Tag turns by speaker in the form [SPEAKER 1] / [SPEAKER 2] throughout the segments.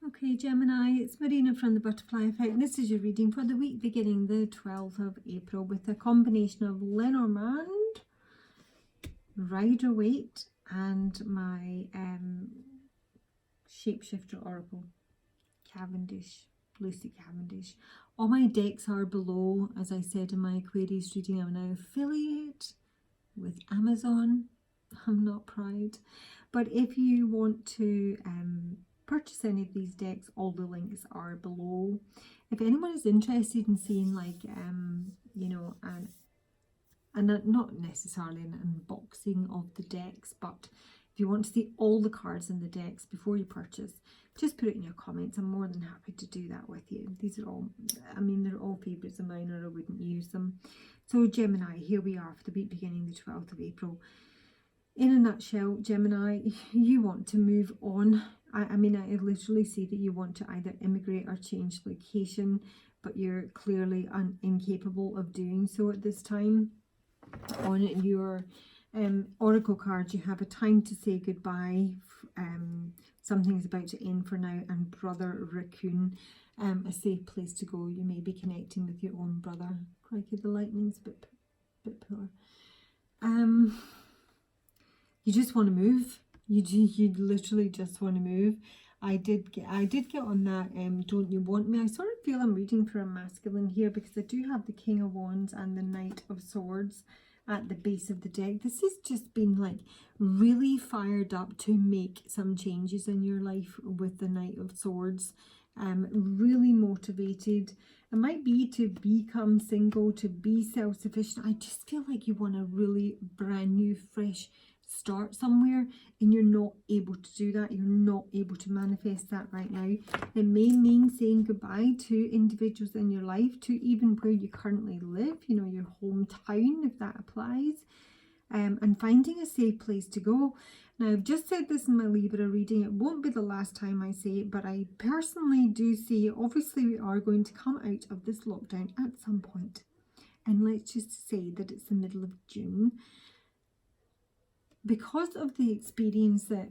[SPEAKER 1] Okay, Gemini, it's Marina from the Butterfly Effect. This is your reading for the week beginning the 12th of April with a combination of Lenormand, Rider-Waite, and my Shapeshifter Oracle, Cavendish, Lucy Cavendish. All my decks are below. As I said in my Aquarius reading, I'm now affiliate with Amazon. I'm not proud. But if you want to purchase any of these decks, all the links are below. If anyone is interested in seeing like you know, not necessarily an unboxing of the decks, but if you want to see all the cards in the decks before you purchase, just put it in your comments. I'm more than happy to do that with you. These are all, I mean, they're all favourites of mine, or I wouldn't use them. So Gemini, here we are for the week beginning the 12th of April. In a nutshell, Gemini, you want to move on. I mean, I literally see that you want to either immigrate or change location, but you're clearly incapable of doing so at this time. On your oracle cards, you have a time to say goodbye. Something's about to end for now, and Brother Raccoon, a safe place to go. You may be connecting with your own brother. Crikey, the lightning's a bit poor. You just want to move. You literally just want to move. I did get on that Don't You Want Me. I sort of feel I'm reading for a masculine here because I do have the King of Wands and the Knight of Swords at the base of the deck. This has just been like really fired up to make some changes in your life with the Knight of Swords. Really motivated. It might be to become single, to be self-sufficient. I just feel like you want a really brand new, fresh start somewhere, and you're not able to do that. You're not able to manifest that right now. It may mean saying goodbye to individuals in your life, to even where you currently live, you know, your hometown, if that applies, and finding a safe place to go. Now, I've just said this in my Libra reading. It won't be the last time I say it, but I personally do see, obviously we are going to come out of this lockdown at some point, and let's just say that it's the middle of June. Because of the experience that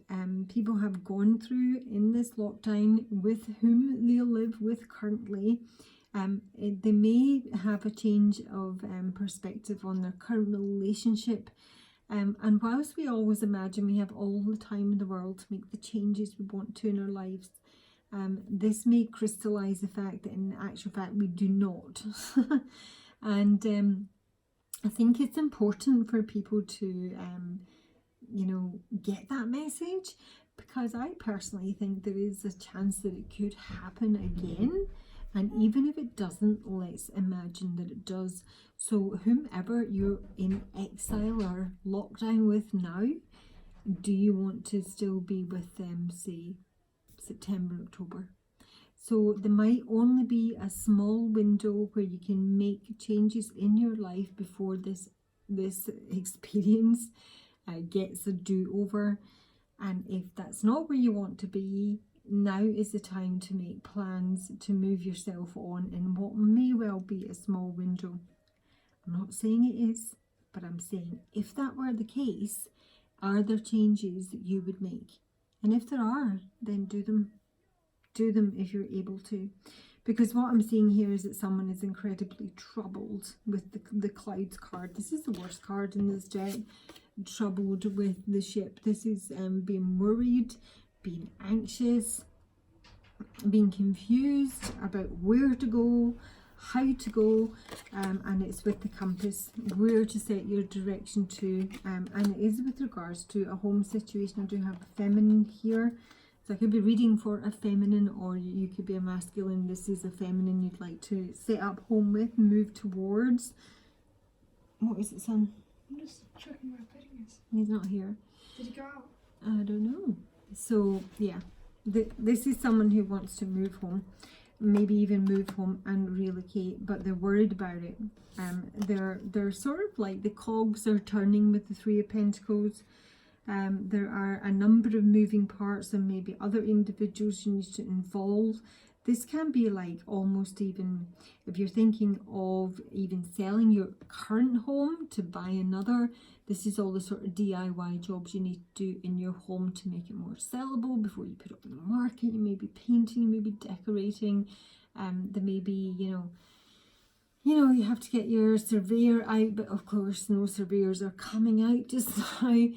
[SPEAKER 1] people have gone through in this lockdown, with whom they live with currently, they may have a change of perspective on their current relationship. And whilst we always imagine we have all the time in the world to make the changes we want to in our lives, this may crystallise the fact that in actual fact we do not. And I think it's important for people to you know, get that message, because I personally think there is a chance that it could happen again, and even if it doesn't, let's imagine that it does. So whomever you're in exile or lockdown with now, do you want to still be with them, say September, October? So there might only be a small window where you can make changes in your life before this experience gets a do-over. And if that's not where you want to be, now is the time to make plans to move yourself on in what may well be a small window. I'm not saying it is, but I'm saying if that were the case, are there changes that you would make? And if there are, then do them. Do them if you're able to. Because what I'm seeing here is that someone is incredibly troubled with the Clouds card. This is the worst card in this deck. Troubled with the ship. This is being worried, being anxious, being confused about where to go, how to go, and it's with the compass, where to set your direction to, and it is with regards to a home situation. I do have a feminine here, so I could be reading for a feminine, or you could be a masculine. This is a feminine you'd like to set up home with, move towards. What is it, son?
[SPEAKER 2] I'm just checking where Pudding is.
[SPEAKER 1] He's not here.
[SPEAKER 2] Did he go out?
[SPEAKER 1] I don't know. So yeah, this is someone who wants to move home, maybe even move home and relocate, but they're worried about it. They're sort of like the cogs are turning with the Three of Pentacles. There are a number of moving parts, and maybe other individuals you need to involve. This can be like almost even if you're thinking of even selling your current home to buy another. This is all the sort of DIY jobs you need to do in your home to make it more sellable before you put it on the market. You may be painting, you may be decorating. There may be, you have to get your surveyor out, but of course no surveyors are coming out just now.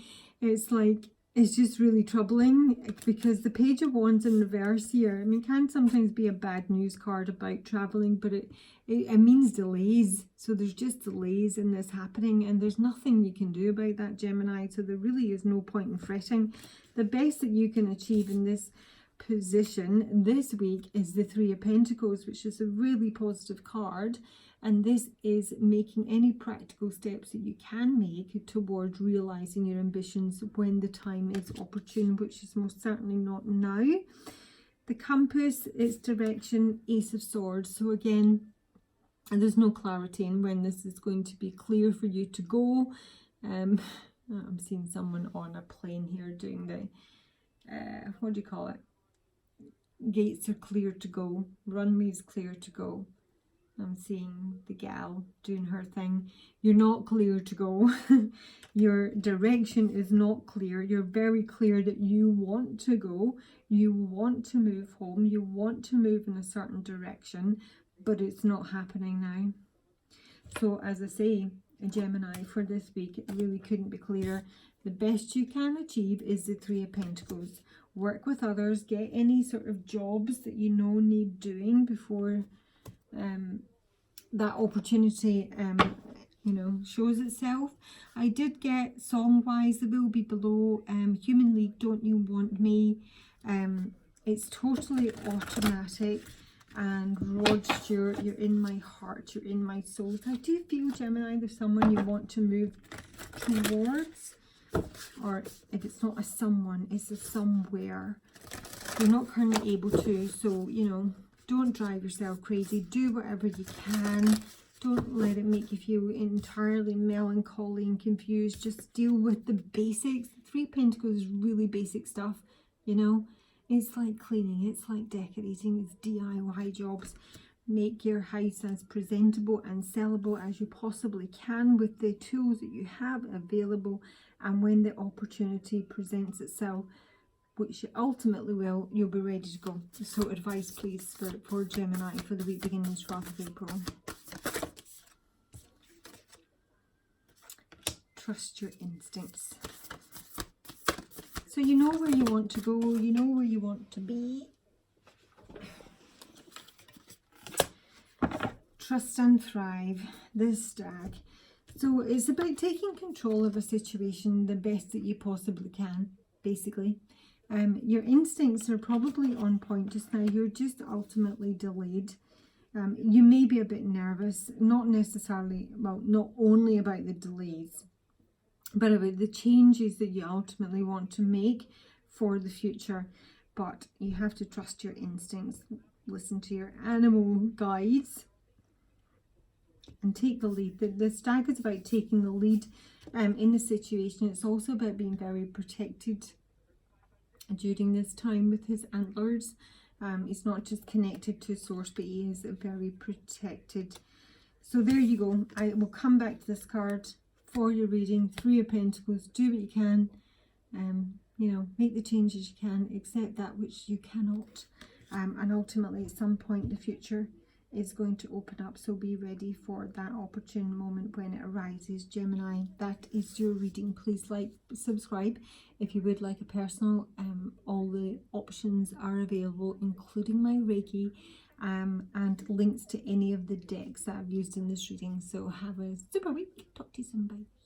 [SPEAKER 1] It's just really troubling because the Page of Wands in reverse here, I mean, can sometimes be a bad news card about traveling, but it means delays. So there's just delays in this happening, and there's nothing you can do about that, Gemini. So there really is no point in fretting. The best that you can achieve in this position this week is the Three of Pentacles, which is a really positive card. And this is making any practical steps that you can make towards realizing your ambitions when the time is opportune, which is most certainly not now. The compass, its direction, Ace of Swords. So again, there's no clarity in when this is going to be clear for you to go. I'm seeing someone on a plane here doing the, what do you call it? Gates are clear to go. Runway's clear to go. I'm seeing the gal doing her thing. You're not clear to go. Your direction is not clear. You're very clear that you want to go. You want to move home. You want to move in a certain direction, but it's not happening now. So as I say, a Gemini, for this week, it really couldn't be clearer. The best you can achieve is the Three of Pentacles. Work with others. Get any sort of jobs that you know need doing before that opportunity shows itself. I did get song wise, it will be below. Human League, Don't You Want Me. It's totally automatic. And Rod Stewart, You're in My Heart, You're in My Soul. So I do feel, Gemini, there's someone you want to move towards, or if it's not a someone, it's a somewhere. You're not currently able to, so don't drive yourself crazy. Do whatever you can. Don't let it make you feel entirely melancholy and confused. Just deal with the basics. Three Pentacles is really basic stuff, It's like cleaning, it's like decorating, it's DIY jobs. Make your house as presentable and sellable as you possibly can with the tools that you have available, and when the opportunity presents itself, which ultimately will, you'll be ready to go. So advice please for Gemini for the week beginning 12th of April. Trust your instincts. So you know where you want to go, you know where you want to be. Trust and thrive, this stag. So it's about taking control of a situation the best that you possibly can, basically. Your instincts are probably on point just now. You're just ultimately delayed. You may be a bit nervous, not necessarily, well, not only about the delays, but about the changes that you ultimately want to make for the future. But you have to trust your instincts, listen to your animal guides, and take the lead. The stag is about taking the lead in the situation. It's also about being very protected during this time with his antlers. He's not just connected to source, but he is very protected. So there you go. I will come back to this card for your reading. Three of Pentacles. Do what you can. Make the changes you can, accept that which you cannot, and ultimately at some point the future is going to open up, so be ready for that opportune moment when it arises. Gemini, that is your reading. Please like, subscribe if you would like a personal. All the options are available, including my Reiki, and links to any of the decks that I've used in this reading. So have a super week. Talk to you soon. Bye.